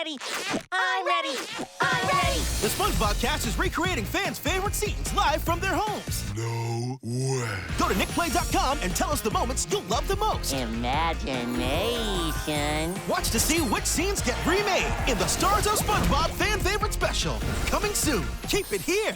ready. I'm ready. I'm ready. The SpongeBob cast is recreating fans' favorite scenes live from their homes. No way. Go to nickplay.com and tell us the moments you'll love the most. Imagination. Watch to see which scenes get remade in the Stars of SpongeBob fan favorite special. Coming soon. Keep it here.